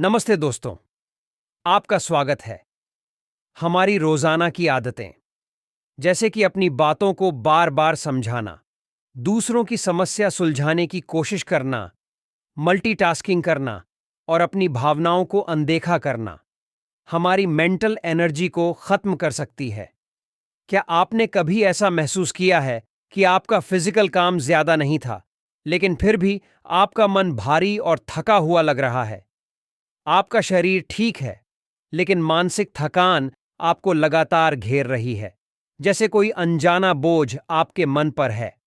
नमस्ते दोस्तों, आपका स्वागत है। हमारी रोजाना की आदतें, जैसे कि अपनी बातों को बार बार समझाना, दूसरों की समस्या सुलझाने की कोशिश करना, मल्टीटास्किंग करना और अपनी भावनाओं को अनदेखा करना, हमारी मेंटल एनर्जी को खत्म कर सकती है। क्या आपने कभी ऐसा महसूस किया है कि आपका फिजिकल काम ज्यादा नहीं था, लेकिन फिर भी आपका मन भारी और थका हुआ लग रहा है? आपका शरीर ठीक है, लेकिन मानसिक थकान आपको लगातार घेर रही है, जैसे कोई अनजाना बोझ आपके मन पर है।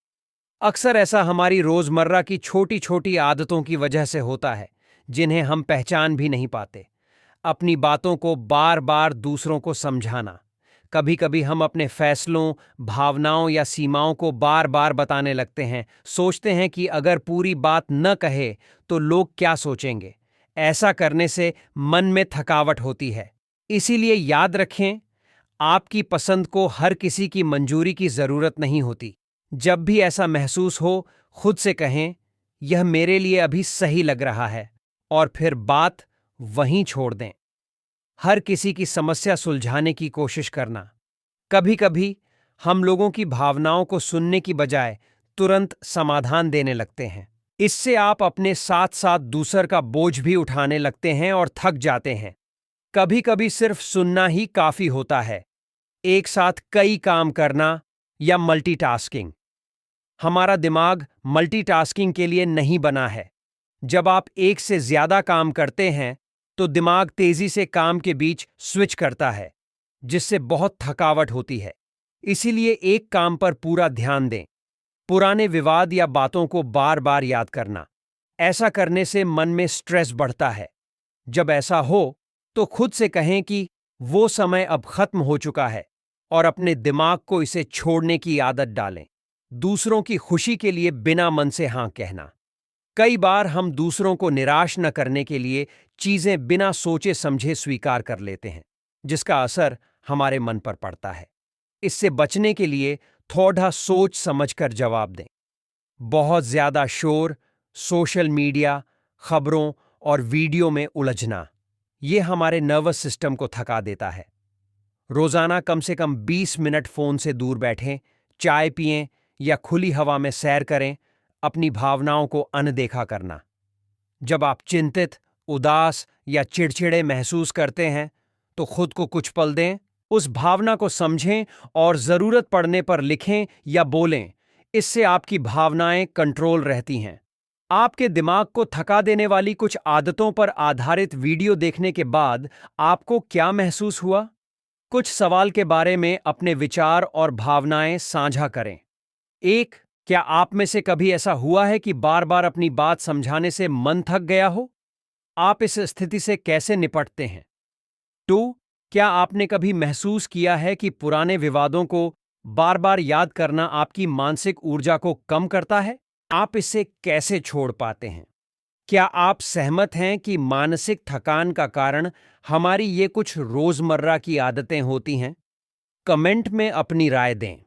अक्सर ऐसा हमारी रोजमर्रा की छोटी छोटी आदतों की वजह से होता है, जिन्हें हम पहचान भी नहीं पाते। अपनी बातों को बार बार दूसरों को समझाना। कभी कभी हम अपने फैसलों, भावनाओं या सीमाओं को बार बार बताने लगते हैं, सोचते हैं कि अगर पूरी बात न कहे तो लोग क्या सोचेंगे। ऐसा करने से मन में थकावट होती है। इसीलिए याद रखें, आपकी पसंद को हर किसी की मंजूरी की जरूरत नहीं होती। जब भी ऐसा महसूस हो, खुद से कहें, यह मेरे लिए अभी सही लग रहा है, और फिर बात वहीं छोड़ दें। हर किसी की समस्या सुलझाने की कोशिश करना। कभी कभी हम लोगों की भावनाओं को सुनने की बजाय तुरंत समाधान देने लगते हैं। इससे आप अपने साथ साथ दूसर का बोझ भी उठाने लगते हैं और थक जाते हैं। कभी कभी सिर्फ सुनना ही काफी होता है। एक साथ कई काम करना या मल्टीटास्किंग। हमारा दिमाग मल्टीटास्किंग के लिए नहीं बना है। जब आप एक से ज्यादा काम करते हैं, तो दिमाग तेजी से काम के बीच स्विच करता है, जिससे बहुत थकावट होती है। इसीलिए एक काम पर पूरा ध्यान दें। पुराने विवाद या बातों को बार बार याद करना। ऐसा करने से मन में स्ट्रेस बढ़ता है। जब ऐसा हो, तो खुद से कहें कि वो समय अब खत्म हो चुका है, और अपने दिमाग को इसे छोड़ने की आदत डालें। दूसरों की खुशी के लिए बिना मन से हाँ कहना। कई बार हम दूसरों को निराश न करने के लिए चीजें बिना सोचे समझे स्वीकार कर लेते हैं, जिसका असर हमारे मन पर पड़ता है। इससे बचने के लिए थोड़ा सोच समझकर जवाब दें। बहुत ज्यादा शोर, सोशल मीडिया, खबरों और वीडियो में उलझना, ये हमारे नर्वस सिस्टम को थका देता है। रोजाना कम से कम 20 मिनट फोन से दूर बैठें, चाय पिएं या खुली हवा में सैर करें। अपनी भावनाओं को अनदेखा करना। जब आप चिंतित, उदास या चिड़चिड़े महसूस करते हैं, तो खुद को कुछ पल दें, उस भावना को समझें और जरूरत पड़ने पर लिखें या बोलें। इससे आपकी भावनाएं कंट्रोल रहती हैं। आपके दिमाग को थका देने वाली कुछ आदतों पर आधारित वीडियो देखने के बाद आपको क्या महसूस हुआ? कुछ सवाल के बारे में अपने विचार और भावनाएं साझा करें। एक, क्या आप में से कभी ऐसा हुआ है कि बार बार अपनी बात समझाने से मन थक गया हो? आप इस स्थिति से कैसे निपटते हैं? 2, क्या आपने कभी महसूस किया है कि पुराने विवादों को बार बार याद करना आपकी मानसिक ऊर्जा को कम करता है? आप इसे कैसे छोड़ पाते हैं? क्या आप सहमत हैं कि मानसिक थकान का कारण हमारी ये कुछ रोजमर्रा की आदतें होती हैं? कमेंट में अपनी राय दें।